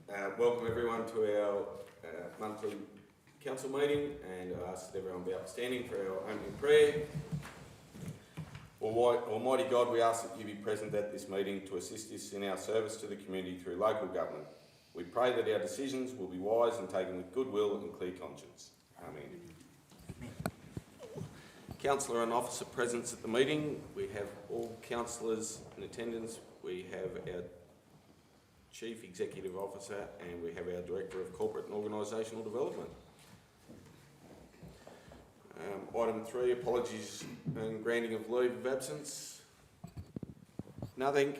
Welcome everyone to our monthly council meeting, and I ask that everyone be upstanding for our opening prayer. Almighty God, we ask that you be present at this meeting to assist us in our service to the community through local government. We pray that our decisions will be wise and taken with goodwill and clear conscience. Amen. Councillor and officer presence at the meeting. We have all councillors in attendance. We have our Chief Executive Officer and we have our Director of Corporate and Organisational Development. Item 3, apologies and granting of leave of absence. Nothing.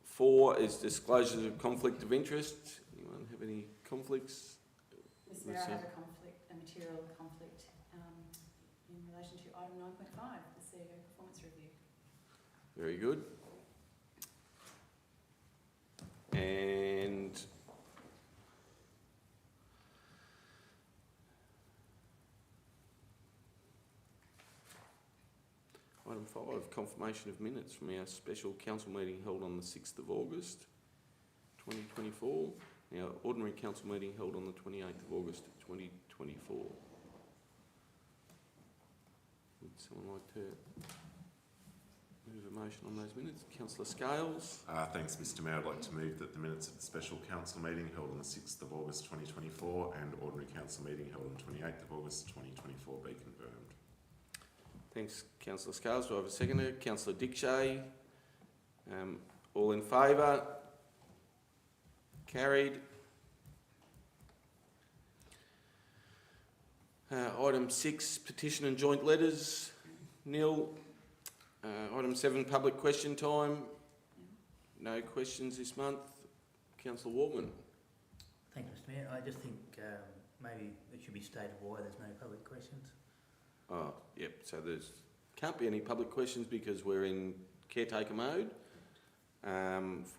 4 is disclosures of conflict of interest. Anyone have any conflicts? Mr. Mayor, I have a material conflict in relation to item 9.5, the CEO performance review. Very good. And item 5, confirmation of minutes from our special council meeting held on the 6th of August 2024. Our ordinary council meeting held on the 28th of August 2024. Would someone like to move a motion on those minutes? Councillor Scales. Thanks, Mr. Mayor. I'd like to move that the minutes of the special council meeting held on the 6th of August 2024 and ordinary council meeting held on the 28th of August 2024 be confirmed. Thanks, Councillor Scales. Do I have a seconder? Councillor Dickshay. All in favour? Carried. Item 6, petition and joint letters. Nil. Item 7, public question time. No questions this month. Councillor Waltman. Thank you, Mr. Mayor. I just think maybe it should be stated why there's no public questions. Oh, yep. So there's can't be any public questions because we're in caretaker mode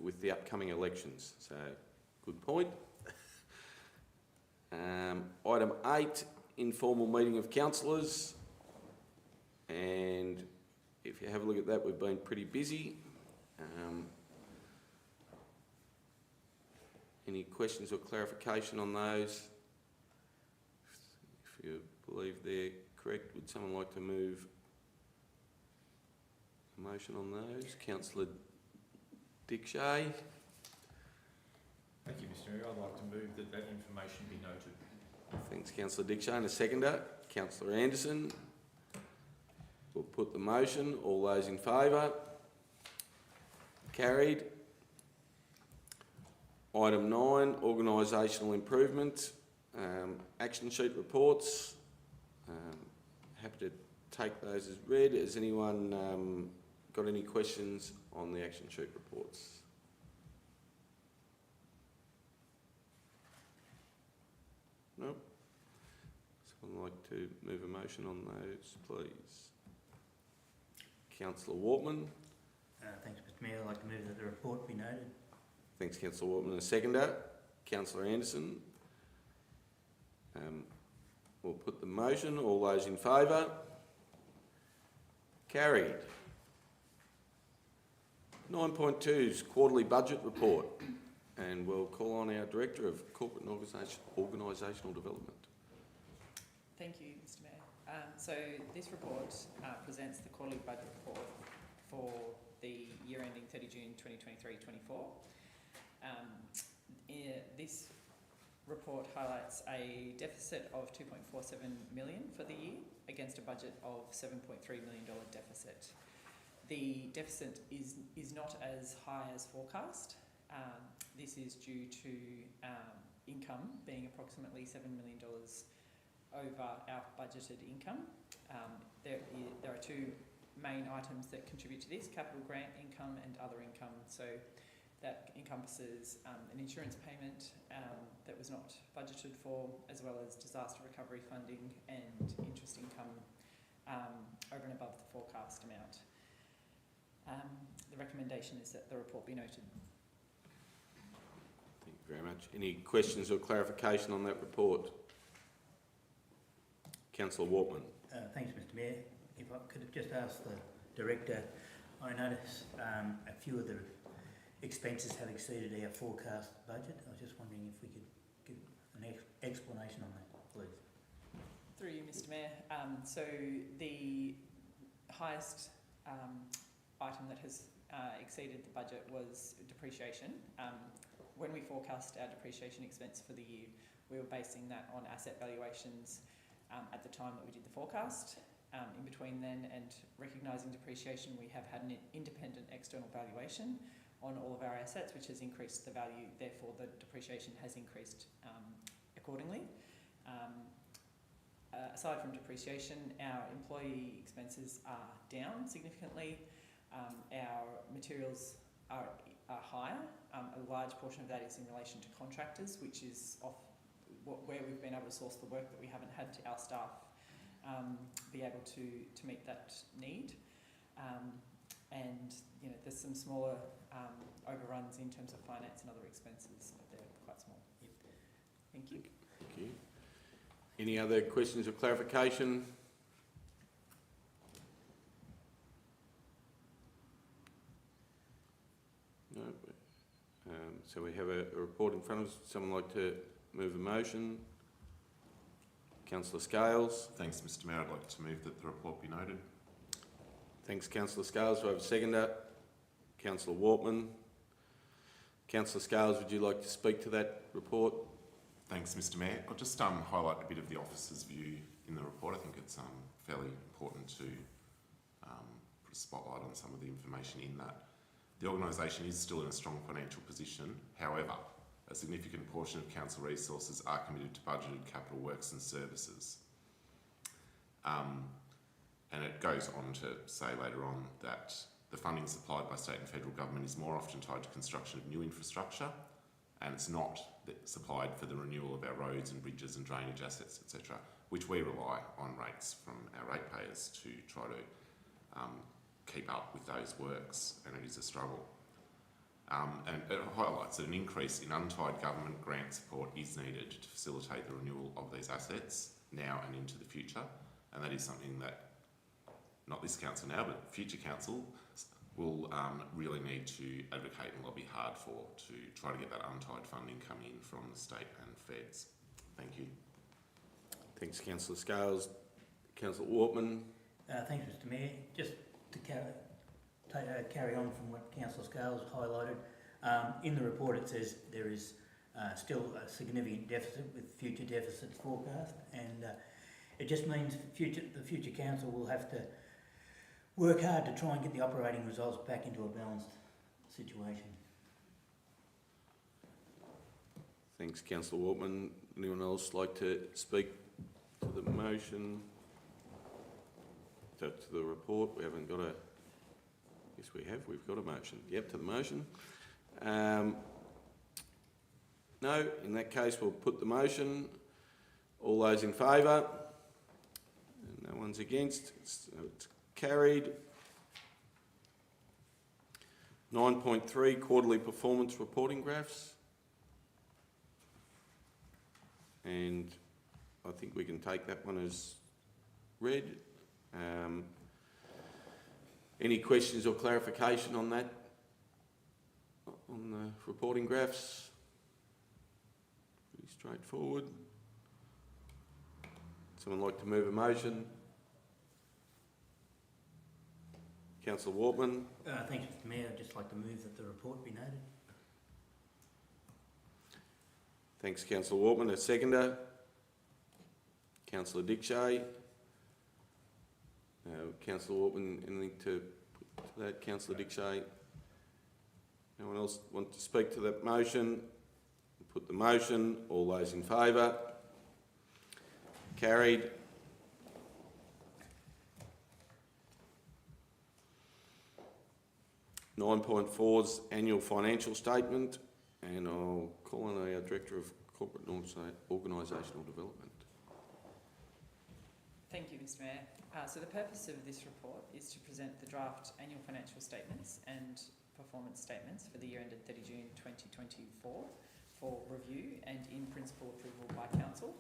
with the upcoming elections. So, good point. Item 8, informal meeting of councillors. And if you have a look at that, we've been pretty busy. Any questions or clarification on those? If you believe they're correct, would someone like to move a motion on those? Councillor Dickshay. Thank you, Mr. Mayor. I'd like to move that that information be noted. Thanks, Councillor Dickshay. And a seconder, Councillor Anderson. We'll put the motion. All those in favour? Carried. Item 9, organisational improvement. Action sheet reports. Happy to take those as read. Has anyone got any questions on the action sheet reports? No? Someone like to move a motion on those, please? Councillor Waltman. Thanks, Mr. Mayor. I'd like to move that the report be noted. Thanks, Councillor Waltman. A seconder, Councillor Anderson. We'll put the motion. All those in favour? Carried. 9.2 is quarterly budget report, and we'll call on our Director of Corporate and Organisational Development. Thank you, Mr. Mayor. So this report presents the quarterly budget report for the year ending 30 June 2023-24. This report highlights a deficit of $2.47 million for the year against a budget of $7.3 million deficit. The deficit is not as high as forecast. This is due to income being approximately $7 million over our budgeted income. There are 2 main items that contribute to this: capital grant income and other income. So that encompasses an insurance payment that was not budgeted for, as well as disaster recovery funding and interest income over and above the forecast amount. The recommendation is that the report be noted. Thank you very much. Any questions or clarification on that report? Councillor Waltman. Thanks, Mr. Mayor. If I could have just asked the Director, I noticed a few of the expenses have exceeded our forecast budget. I was just wondering if we could give an explanation on that, please. Through you, Mr Mayor. So the highest item that has exceeded the budget was depreciation. When we forecast our depreciation expense for the year, we were basing that on asset valuations at the time that we did the forecast. In between then and recognising depreciation, we have had an independent external valuation on all of our assets, which has increased the value. Therefore, the depreciation has increased accordingly. Aside from depreciation, our employee expenses are down significantly. Our materials are higher. A large portion of that is in relation to contractors, which is where we've been able to source the work that we haven't had to our staff be able to meet that need. And you know, there's some smaller overruns in terms of finance and other expenses, but they're quite small. Yep. Thank you. Thank you. Any other questions or clarification? No. So we have a report in front of us. Someone like to move a motion? Councillor Scales. Thanks, Mr Mayor. I'd like to move that the report be noted. Thanks, Councillor Scales. Do I have a seconder? Councillor Wortman. Councillor Scales, would you like to speak to that report? Thanks, Mr Mayor. I'll just highlight a bit of the officer's view in the report. I think it's fairly important to put a spotlight on some of the information in that. The organisation is still in a strong financial position. However, a significant portion of council resources are committed to budgeted capital works and services. And it goes on to say later on that the funding supplied by state and federal government is more often tied to construction of new infrastructure, and it's not supplied for the renewal of our roads and bridges and drainage assets, etc., which we rely on rates from our ratepayers to try to keep up with those works, and it is a struggle. And it highlights that an increase in untied government grant support is needed to facilitate the renewal of these assets now and into the future, and that is something that not this council now, but future council will really need to advocate and lobby hard for, to try to get that untied funding coming in from the state and feds. Thank you. Thanks, Councillor Scales. Councillor Wortman. Thanks, Mr Mayor. Just to carry on from what Councillor Scales highlighted, in the report it says there is still a significant deficit with future deficits forecast, and it just means the future council will have to work hard to try and get the operating results back into a balanced situation. Thanks, Councillor Wortman. Anyone else like to speak to the motion? To the report? We haven't got a... Yes, we have. We've got a motion. Yep, to the motion. No, in that case, we'll put the motion. All those in favour? No one's against. It's carried. 9.3, quarterly performance reporting graphs. And I think we can take that one as read. Any questions or clarification on that? On the reporting graphs? Pretty straightforward. Someone like to move a motion? Councillor Wortman. Thanks, Mr Mayor. I'd just like to move that the report be noted. Thanks, Councillor Wortman. A seconder? Councillor Dickshay. Councillor Wortman, anything to put to that? Councillor Dickshay. No one else want to speak to that motion? Put the motion. All those in favour? Carried. (9.4's annual financial statement, and I'll call on our Director of Corporate and Organisational Development. Thank you, Mr Mayor. So the purpose of this report is to present the draft annual financial statements and performance statements for the year ended 30 June 2024 for review and in principle approval by Council.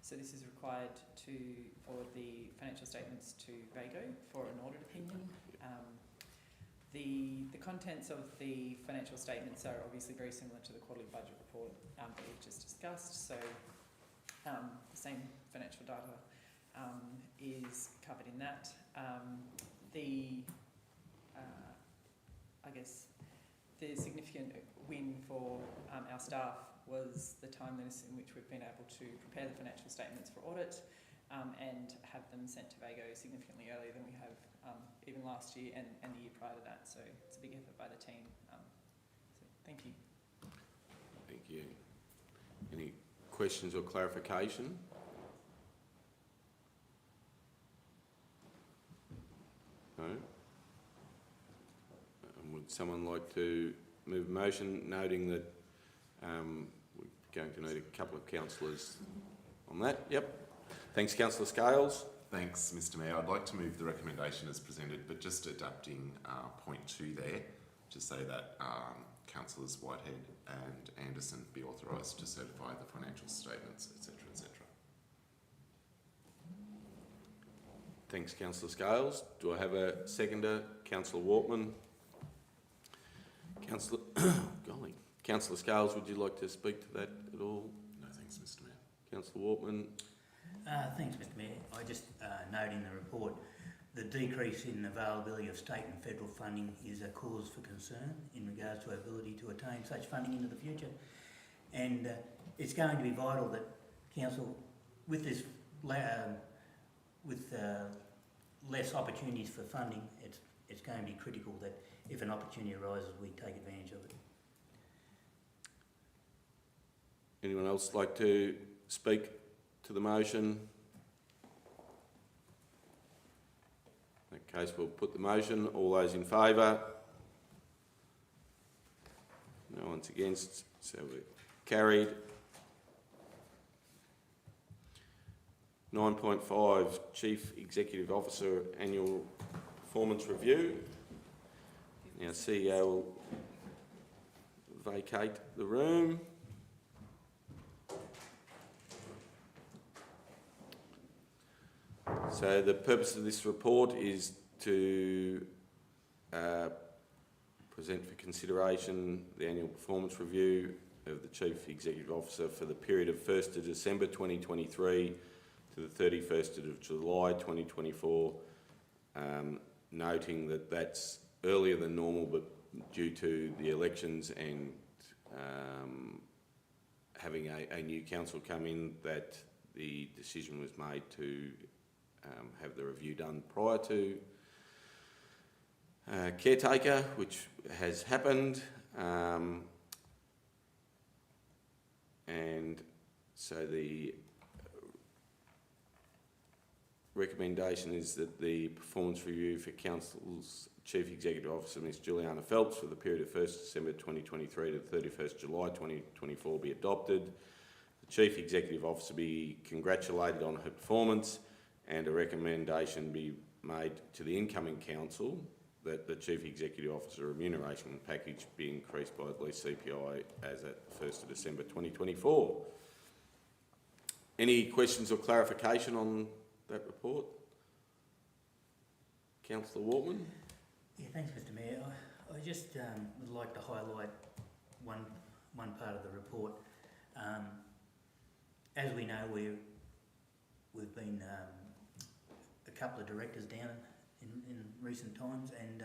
So this is required for the financial statements to VAGO for an audit opinion. The contents of the financial statements are obviously very similar to the quarterly budget report that we've just discussed. So the same financial data is covered in that. I guess the significant win for our staff was the timeliness in which we've been able to prepare the financial statements for audit and have them sent to VAGO significantly earlier than we have even last year and the year prior to that. So it's a big effort by the team. So thank you. Thank you. Any questions or clarification? No? Would someone like to move a motion noting that we're going to need a couple of councillors on that? Yep. Thanks, Councillor Scales. Thanks, Mr Mayor. I'd like to move the recommendation as presented, but just adapting point 2 there to say that Councillors Whitehead and Anderson be authorised to certify the financial statements, etc., etc. Thanks, Councillor Scales. Do I have a seconder? Councillor Wortman. Councillor Scales, would you like to speak to that at all? No, thanks, Mr Mayor. Councillor Wortman. Thanks, Mr Mayor. I just note in the report the decrease in availability of state and federal funding is a cause for concern in regards to our ability to attain such funding into the future. And it's going to be vital that Council, with this, less opportunities for funding, it's going to be critical that if an opportunity arises, we take advantage of it. Anyone else like to speak to the motion? In that case, we'll put the motion. All those in favour? No one's against, so we're carried. 9.5, Chief Executive Officer Annual Performance Review. Now, CEO will vacate the room. So the purpose of this report is to present for consideration the annual performance review of the Chief Executive Officer for the period of 1st of December 2023 to the 31st of July 2024, noting that that's earlier than normal, but due to the elections and having a new council come in, that the decision was made to have the review done prior to caretaker, which has happened, and so the recommendation is that the performance review for Council's Chief Executive Officer, Ms Juliana Phelps, for the period of 1st December 2023 to 31st July 2024 be adopted. The Chief Executive Officer be congratulated on her performance, and a recommendation be made to the incoming council that the Chief Executive Officer remuneration package be increased by at least CPI as at 1st of December 2024. Any questions or clarification on that report? Councillor Wortman. Yeah, thanks, Mr Mayor. I just would like to highlight one part of the report. As we know, we've been a couple of directors down in recent times, and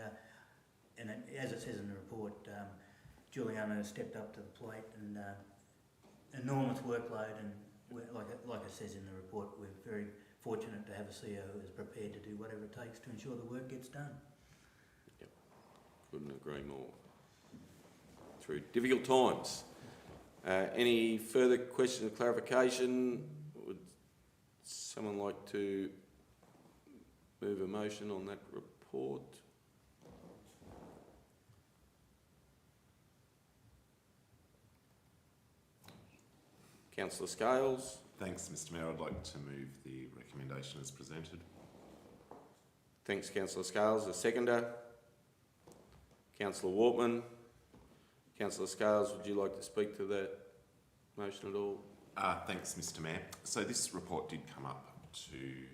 as it says in the report, Juliana has stepped up to the plate, and enormous workload, and like it says in the report, we're very fortunate to have a CEO who is prepared to do whatever it takes to ensure the work gets done. Yep, couldn't agree more. Through difficult times. Any further questions or clarification? Would someone like to move a motion on that report? Councillor Scales. Thanks, Mr Mayor. I'd like to move the recommendation as presented. Thanks, Councillor Scales. A seconder? Councillor Wortman. Councillor Scales, would you like to speak to that motion at all? Thanks, Mr Mayor. So this report did come up to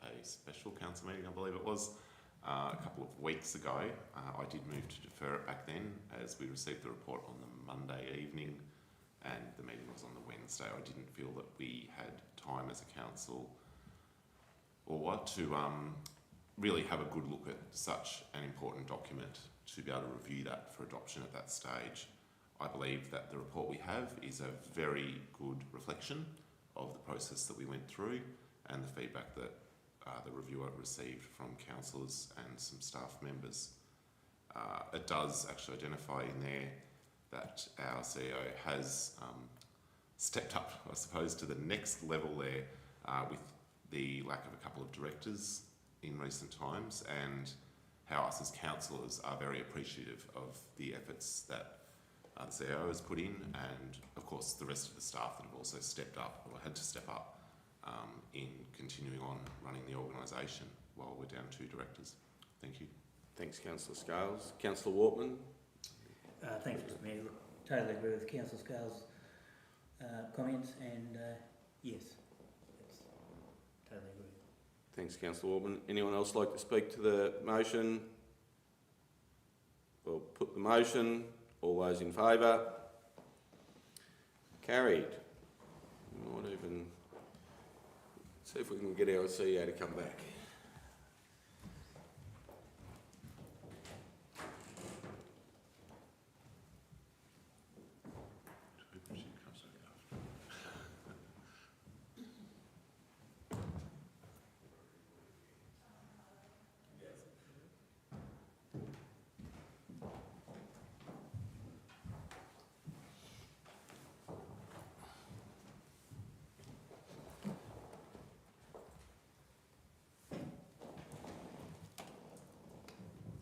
a special council meeting, I believe it was, a couple of weeks ago. I did move to defer it back then, as we received the report on the Monday evening and the meeting was on the Wednesday. I didn't feel that we had time as a council or what to really have a good look at such an important document to be able to review that for adoption at that stage. I believe that the report we have is a very good reflection of the process that we went through and the feedback that the reviewer received from councillors and some staff members. It does actually identify in there that our CEO has stepped up, I suppose, to the next level there with the lack of a couple of directors in recent times, and how us as councillors are very appreciative of the efforts that the CEO has put in, and of course the rest of the staff that have also stepped up, or had to step up, in continuing on running the organisation while we're down 2 directors. Thank you. Thanks, Councillor Scales. Councillor Wortman? Thanks, Mr Mayor. Look, totally agree with Councillor Scales' comments, and yes, totally agree. Thanks, Councillor Wortman. Anyone else like to speak to the motion? We'll put the motion. All those in favour? Carried. We might even see if we can get our CEO to come back.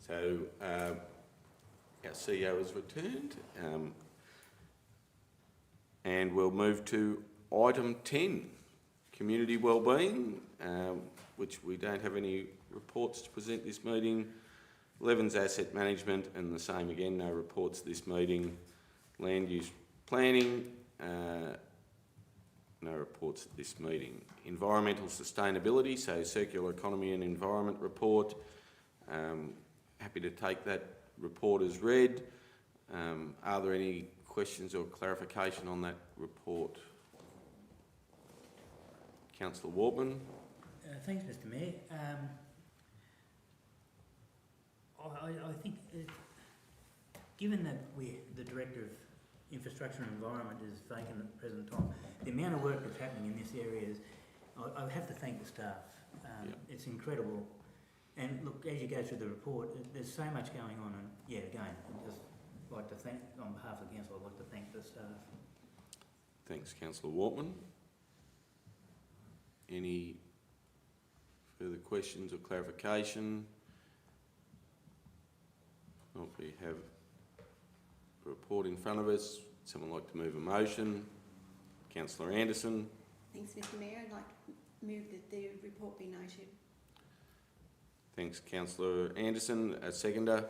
So our CEO has returned, and we'll move to item 10, community wellbeing, which we don't have any reports to present this meeting. 11's asset management, and the same again, no reports this meeting. Land use planning, no reports at this meeting. Environmental sustainability, so circular economy and environment report. Happy to take that report as read. Are there any questions or clarification on that report? Councillor Wortman. Thanks, Mr Mayor. I think, given that the Director of Infrastructure and Environment is vacant at the present time, the amount of work that's happening in this area is, I have to thank the staff. Yep. It's incredible. And look, as you go through the report, there's so much going on, and yeah, again, I'd just like to thank, on behalf of the council, I'd like to thank the staff. Thanks, Councillor Wortman. Any further questions or clarification? Well, we have a report in front of us. Someone like to move a motion? Councillor Anderson. Thanks, Mr Mayor. I'd like to move that the report be noted. Thanks, Councillor Anderson. A seconder?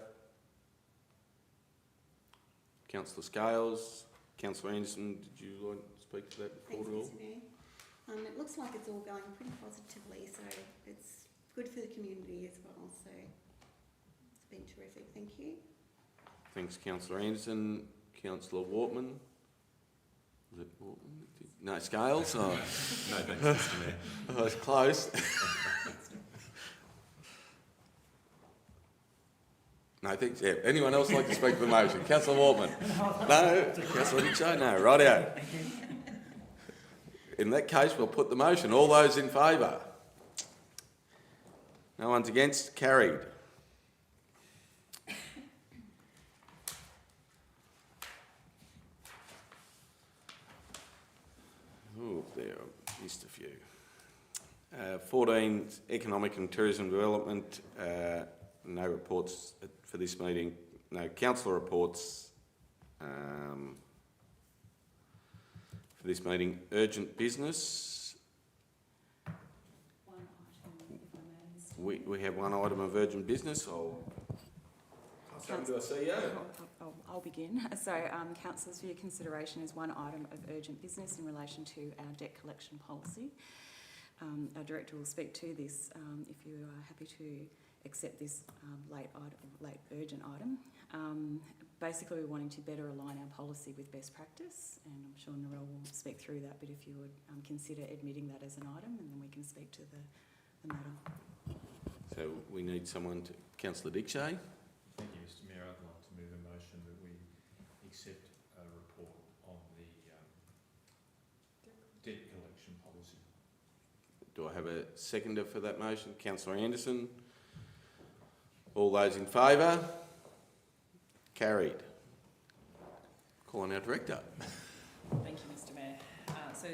Councillor Scales. Councillor Anderson, did you like to speak to that report at all? Thanks, Mr Mayor. It looks like it's all going pretty positively, so it's good for the community as well, so it's been terrific. Thank you. Thanks, Councillor Anderson. Councillor Wortman. Was it Wortman? No, Scales? Oh. No, thanks, Mr Mayor. Oh, it's close. No, thanks. Yeah. Anyone else like to speak to the motion? Councillor Wortman? No? Councillor Hickshaw? No. Rightio. In that case, we'll put the motion. All those in favour? No one's against? Carried. Oh, there, I missed a few. 14, Economic and Tourism Development. No reports for this meeting. No councillor reports for this meeting. Urgent business. One item, if I may, Mr. We have one item of urgent business. I'll pass over to our CEO. I'll begin. So, councillors, for your consideration is one item of urgent business in relation to our debt collection policy. Our director will speak to this if you are happy to accept this late urgent item. Basically, we're wanting to better align our policy with best practice, and I'm sure Narelle will speak through that, but if you would consider admitting that as an item, and then we can speak to the matter. So we need someone to... Councillor Dickshay? Thank you, Mr Mayor. I'd like to move a motion that we accept a report on the debt collection policy. Do I have a seconder for that motion? Councillor Anderson? All those in favour? Carried. Call on our director. Thank you, Mr Mayor. So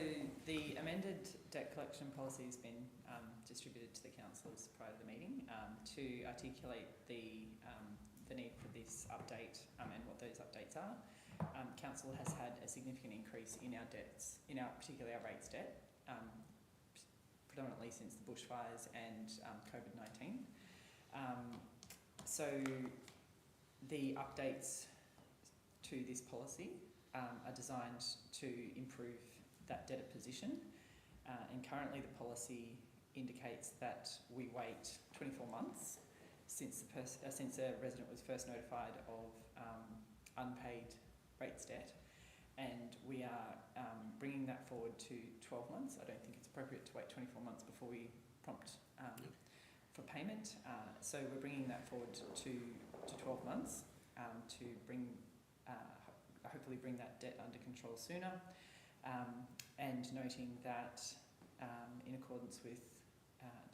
the amended debt collection policy has been distributed to the councillors prior to the meeting to articulate the need for this update and what those updates are. Council has had a significant increase in our debts, particularly our rates debt, predominantly since the bushfires and COVID-19. So the updates to this policy are designed to improve that debtor position, and currently the policy indicates that we wait 24 months since a resident was first notified of unpaid rates debt, and we are bringing that forward to 12 months. I don't think it's appropriate to wait 24 months before we prompt for payment, so we're bringing that forward to 12 months to bring hopefully bring that debt under control sooner, and noting that in accordance with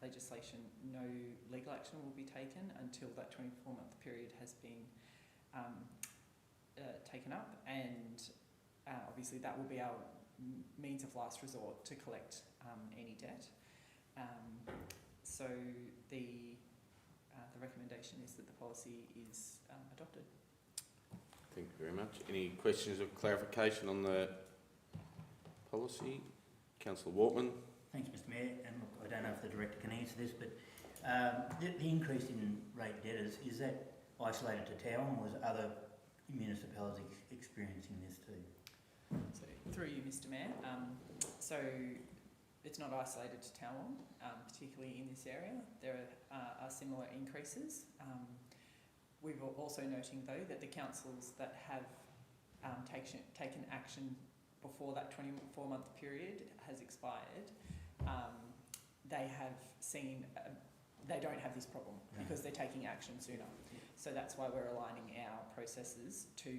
legislation, no legal action will be taken until that 24-month period has been taken up, and obviously that will be our means of last resort to collect any debt. So the recommendation is that the policy is adopted. Thank you very much. Any questions or clarification on the policy? Councillor Wortman? Thanks, Mr Mayor, and look, I don't know if the director can answer this, but the increase in rate debtors, is that isolated to Towon, or is other municipalities experiencing this too? So through you, Mr Mayor, so it's not isolated to Towon, particularly in this area. There are similar increases. We're also noting though that the councils that have taken action before that 24-month period has expired, they have seen, they don't have this problem because they're taking action sooner. So that's why we're aligning our processes to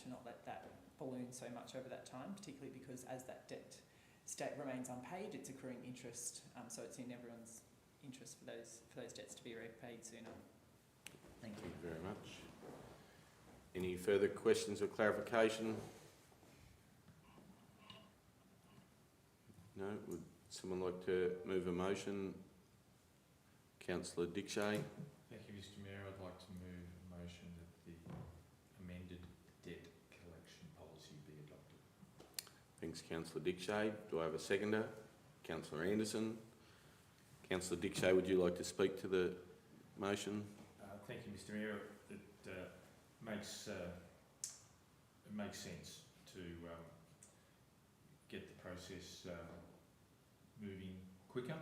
not let that balloon so much over that time, particularly because as that debt remains unpaid, it's accruing interest, so it's in everyone's interest for those debts to be repaid sooner. Thank you. Thank you very much. Any further questions or clarification? No? Would someone like to move a motion? Councillor Dickshay. Thank you, Mr Mayor. I'd like to move a motion that the amended debt collection policy be adopted. Thanks, Councillor Dickshay. Do I have a seconder? Councillor Anderson. Councillor Dickshay, would you like to speak to the motion? Thank you, Mr Mayor. It makes sense to get the process moving quicker.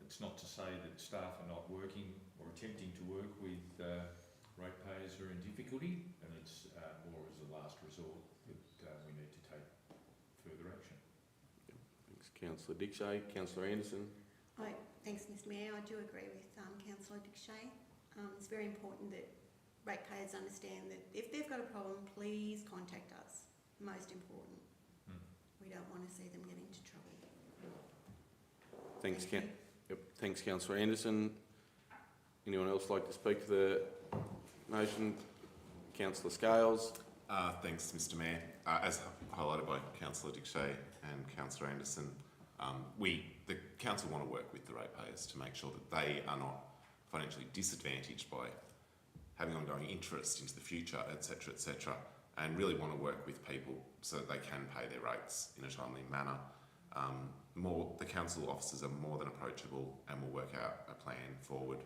It's not to say that staff are not working or attempting to work with ratepayers who are in difficulty, and it's more as a last resort that we need to take further action. Thanks, Councillor Dickshay. Councillor Anderson. Thanks, Mr Mayor. I do agree with Councillor Dickshay. It's very important that ratepayers understand that if they've got a problem, please contact us. Most important. We don't want to see them get into trouble. Thanks, Thanks, Councillor Anderson. Anyone else like to speak to the motion? Councillor Scales. Thanks, Mr Mayor. As highlighted by Councillor Dickshay and Councillor Anderson, the council want to work with the ratepayers to make sure that they are not financially disadvantaged by having ongoing interest into the future, etc., and really want to work with people so that they can pay their rates in a timely manner. The council officers are more than approachable and will work out a plan forward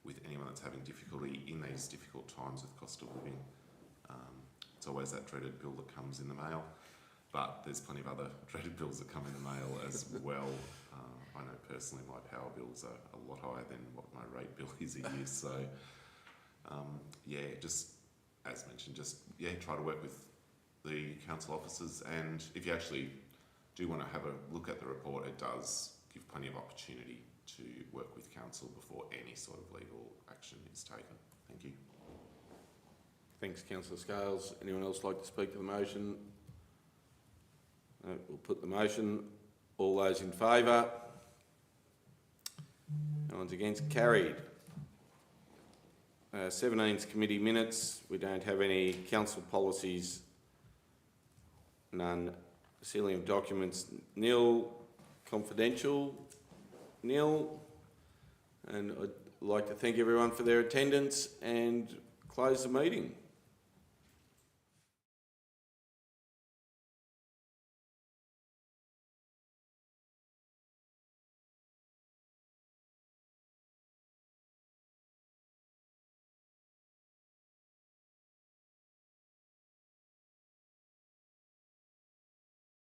with anyone that's having difficulty in these difficult times with cost of living. It's always that dreaded bill that comes in the mail, but there's plenty of other dreaded bills that come in the mail as well I know personally my power bills are a lot higher than what my rate bill is a year. So, just as mentioned, try to work with the council officers, and if you actually do want to have a look at the report, it does give plenty of opportunity to work with council before any sort of legal action is taken. Thank you. Thanks, Councillor Scales. Anyone else like to speak to the motion? No, we'll put the motion. All those in favour? No one's against? Carried. 17's committee minutes. We don't have any. Council policies, none. Sealing of documents, nil. Confidential, nil. And I'd like to thank everyone for their attendance and close the meeting.